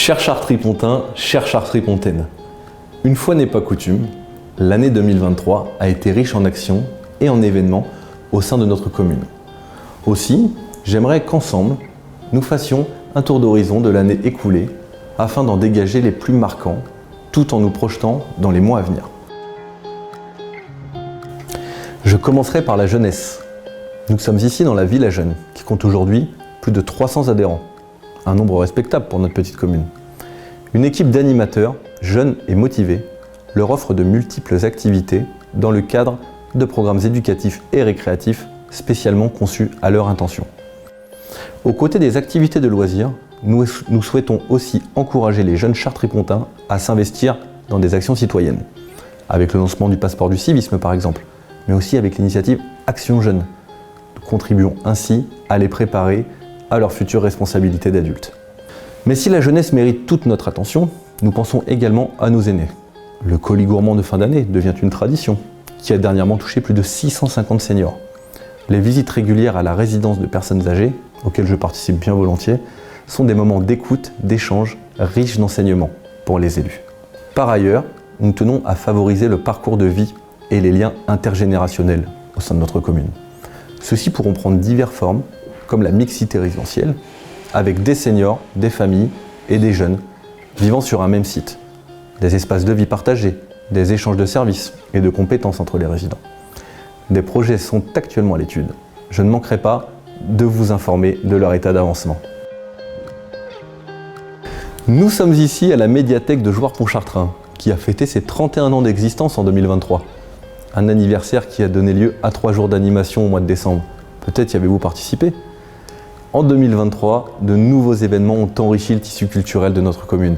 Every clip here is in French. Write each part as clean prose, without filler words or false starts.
Chers Chartres-Pontains, chers Chartres-Pontaines, une fois n'est pas coutume, l'année 2023 a été riche en actions et en événements au sein de notre commune. Aussi, j'aimerais qu'ensemble, nous fassions un tour d'horizon de l'année écoulée afin d'en dégager les plus marquants, tout en nous projetant dans les mois à venir. Je commencerai par la jeunesse. Nous sommes ici dans la Villa Jeune, qui compte aujourd'hui plus de 300 adhérents. Un nombre respectable pour notre petite commune. Une équipe d'animateurs, jeunes et motivés, leur offre de multiples activités dans le cadre de programmes éducatifs et récréatifs spécialement conçus à leur intention. Aux côtés des activités de loisirs, nous souhaitons aussi encourager les jeunes Chartres-Pontains à s'investir dans des actions citoyennes, avec le lancement du passeport du civisme par exemple, mais aussi avec l'initiative Action Jeune. Nous contribuons ainsi à les préparer à leurs futures responsabilités d'adultes. Mais si la jeunesse mérite toute notre attention, nous pensons également à nos aînés. Le colis gourmand de fin d'année devient une tradition, qui a dernièrement touché plus de 650 seniors. Les visites régulières à la résidence de personnes âgées, auxquelles je participe bien volontiers, sont des moments d'écoute, d'échange, riches d'enseignements pour les élus. Par ailleurs, nous tenons à favoriser le parcours de vie et les liens intergénérationnels au sein de notre commune. Ceux-ci pourront prendre diverses formes, comme la mixité résidentielle, avec des seniors, des familles et des jeunes vivant sur un même site. Des espaces de vie partagés, des échanges de services et de compétences entre les résidents. Des projets sont actuellement à l'étude. Je ne manquerai pas de vous informer de leur état d'avancement. Nous sommes ici à la médiathèque de Jouarre-Pontchartrain, qui a fêté ses 31 ans d'existence en 2023. Un anniversaire qui a donné lieu à 3 jours d'animation au mois de décembre. Peut-être y avez-vous participé ? En 2023, de nouveaux événements ont enrichi le tissu culturel de notre commune.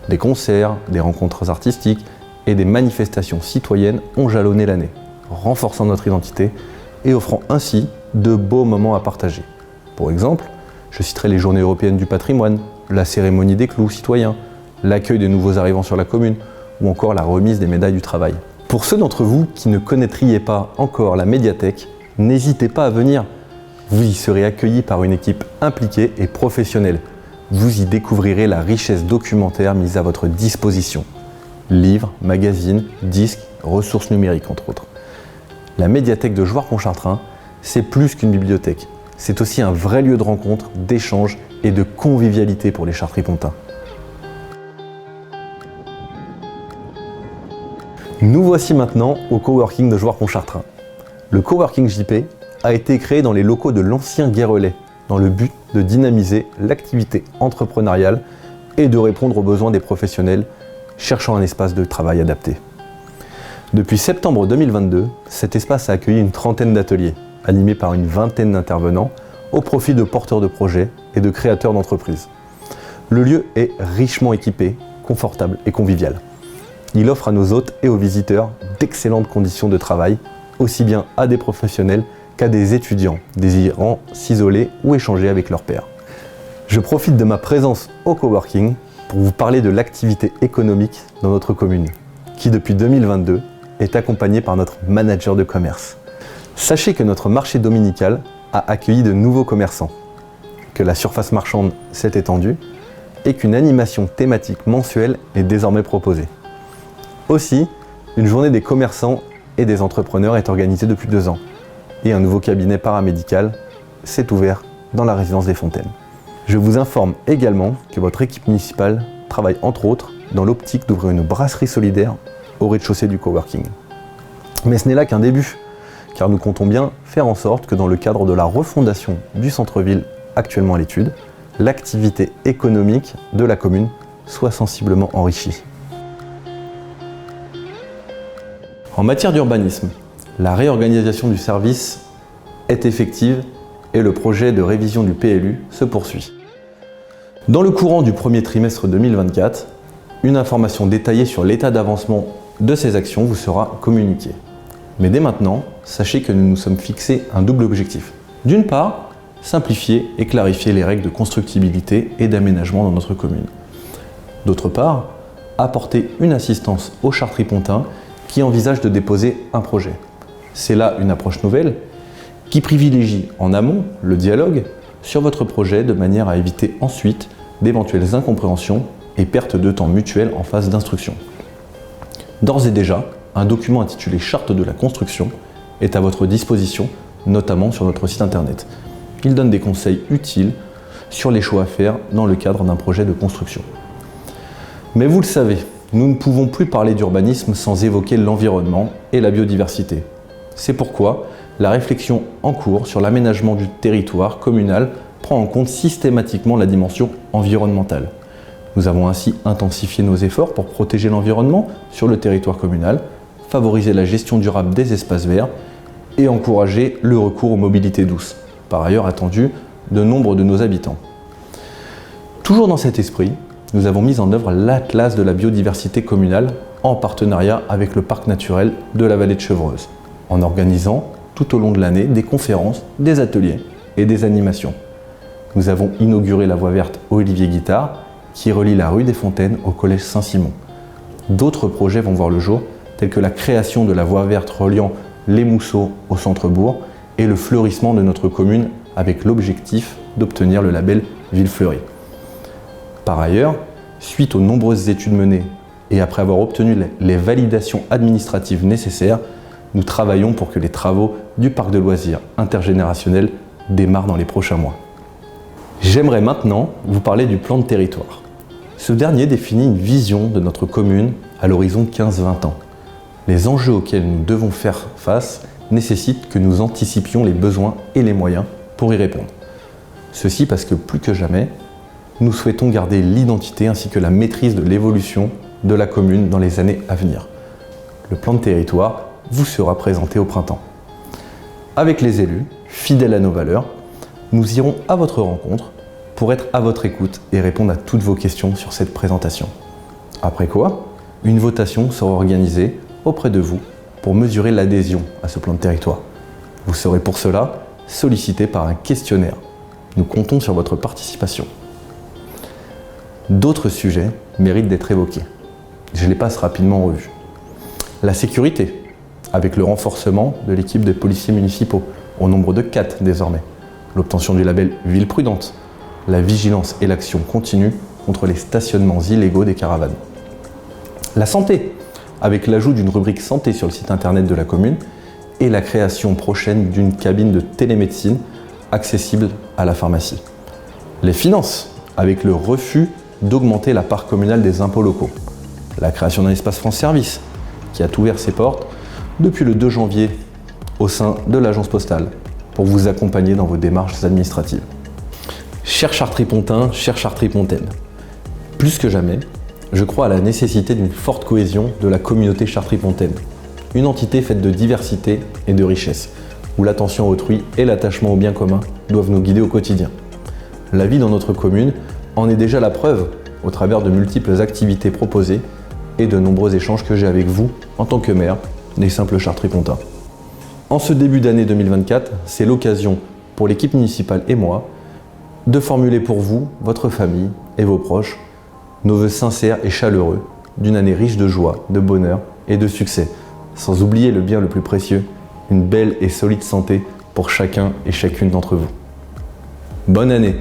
Des concerts, des rencontres artistiques et des manifestations citoyennes ont jalonné l'année, renforçant notre identité et offrant ainsi de beaux moments à partager. Pour exemple, je citerai les Journées européennes du patrimoine, la cérémonie des clous citoyens, l'accueil de nouveaux arrivants sur la commune ou encore la remise des médailles du travail. Pour ceux d'entre vous qui ne connaîtriez pas encore la médiathèque, n'hésitez pas à venir. Vous y serez accueillis par une équipe impliquée et professionnelle. Vous y découvrirez la richesse documentaire mise à votre disposition. Livres, magazines, disques, ressources numériques entre autres. La médiathèque de Jouarre-Pontchartrain, c'est plus qu'une bibliothèque. C'est aussi un vrai lieu de rencontre, d'échange et de convivialité pour les Chartres-Pontains. Nous voici maintenant au coworking de Jouarre-Pontchartrain. Le coworking JP a été créé dans les locaux de l'ancien Guérelais, dans le but de dynamiser l'activité entrepreneuriale et de répondre aux besoins des professionnels cherchant un espace de travail adapté. Depuis septembre 2022, cet espace a accueilli une trentaine d'ateliers, animés par une vingtaine d'intervenants, au profit de porteurs de projets et de créateurs d'entreprises. Le lieu est richement équipé, confortable et convivial. Il offre à nos hôtes et aux visiteurs d'excellentes conditions de travail, aussi bien à des professionnels qu'à des étudiants désirant s'isoler ou échanger avec leurs pairs. Je profite de ma présence au coworking pour vous parler de l'activité économique dans notre commune, qui depuis 2022 est accompagnée par notre manager de commerce. Sachez que notre marché dominical a accueilli de nouveaux commerçants, que la surface marchande s'est étendue et qu'une animation thématique mensuelle est désormais proposée. Aussi, une journée des commerçants et des entrepreneurs est organisée depuis 2 ans. Et un nouveau cabinet paramédical s'est ouvert dans la résidence des Fontaines. Je vous informe également que votre équipe municipale travaille entre autres dans l'optique d'ouvrir une brasserie solidaire au rez-de-chaussée du coworking. Mais ce n'est là qu'un début, car nous comptons bien faire en sorte que dans le cadre de la refondation du centre-ville actuellement à l'étude, l'activité économique de la commune soit sensiblement enrichie. En matière d'urbanisme, la réorganisation du service est effective et le projet de révision du PLU se poursuit. Dans le courant du premier trimestre 2024, une information détaillée sur l'état d'avancement de ces actions vous sera communiquée. Mais dès maintenant, sachez que nous nous sommes fixés un double objectif. D'une part, simplifier et clarifier les règles de constructibilité et d'aménagement dans notre commune. D'autre part, apporter une assistance aux Chartres-Pontains qui envisagent de déposer un projet. C'est là une approche nouvelle qui privilégie en amont le dialogue sur votre projet de manière à éviter ensuite d'éventuelles incompréhensions et perte de temps mutuel en phase d'instruction. D'ores et déjà, un document intitulé Charte de la construction est à votre disposition, notamment sur notre site internet. Il donne des conseils utiles sur les choix à faire dans le cadre d'un projet de construction. Mais vous le savez, nous ne pouvons plus parler d'urbanisme sans évoquer l'environnement et la biodiversité. C'est pourquoi la réflexion en cours sur l'aménagement du territoire communal prend en compte systématiquement la dimension environnementale. Nous avons ainsi intensifié nos efforts pour protéger l'environnement sur le territoire communal, favoriser la gestion durable des espaces verts et encourager le recours aux mobilités douces, par ailleurs attendu de nombre de nos habitants. Toujours dans cet esprit, nous avons mis en œuvre l'Atlas de la biodiversité communale en partenariat avec le parc naturel de la vallée de Chevreuse, en organisant tout au long de l'année des conférences, des ateliers et des animations. Nous avons inauguré la voie verte Olivier Guittard qui relie la rue des Fontaines au collège Saint-Simon. D'autres projets vont voir le jour, tels que la création de la voie verte reliant les Mousseaux au centre-bourg et le fleurissement de notre commune avec l'objectif d'obtenir le label Ville Fleurie. Par ailleurs, suite aux nombreuses études menées et après avoir obtenu les validations administratives nécessaires, nous travaillons pour que les travaux du parc de loisirs intergénérationnel démarrent dans les prochains mois. J'aimerais maintenant vous parler du plan de territoire. Ce dernier définit une vision de notre commune à l'horizon 15-20 ans. Les enjeux auxquels nous devons faire face nécessitent que nous anticipions les besoins et les moyens pour y répondre. Ceci parce que plus que jamais, nous souhaitons garder l'identité ainsi que la maîtrise de l'évolution de la commune dans les années à venir. Le plan de territoire vous sera présenté au printemps. Avec les élus, fidèles à nos valeurs, nous irons à votre rencontre pour être à votre écoute et répondre à toutes vos questions sur cette présentation. Après quoi, une votation sera organisée auprès de vous pour mesurer l'adhésion à ce plan de territoire. Vous serez pour cela sollicité par un questionnaire. Nous comptons sur votre participation. D'autres sujets méritent d'être évoqués. Je les passe rapidement en revue. La sécurité, avec le renforcement de l'équipe de policiers municipaux, au nombre de 4 désormais. L'obtention du label Ville Prudente, la vigilance et l'action continue contre les stationnements illégaux des caravanes. La santé, avec l'ajout d'une rubrique santé sur le site internet de la commune et la création prochaine d'une cabine de télémédecine accessible à la pharmacie. Les finances, avec le refus d'augmenter la part communale des impôts locaux. La création d'un espace France Service, qui a ouvert ses portes depuis le 2 janvier au sein de l'agence postale pour vous accompagner dans vos démarches administratives. Chers Chartris-Pontins, chers Chartris-Pontaines, plus que jamais, je crois à la nécessité d'une forte cohésion de la communauté chartris-pontaine. Une entité faite de diversité et de richesse, où l'attention à autrui et l'attachement au bien commun doivent nous guider au quotidien. La vie dans notre commune en est déjà la preuve au travers de multiples activités proposées et de nombreux échanges que j'ai avec vous en tant que maire des simples Chartris-Pontins. En ce début d'année 2024, c'est l'occasion pour l'équipe municipale et moi de formuler pour vous, votre famille et vos proches nos vœux sincères et chaleureux d'une année riche de joie, de bonheur et de succès, sans oublier le bien le plus précieux, une belle et solide santé pour chacun et chacune d'entre vous. Bonne année!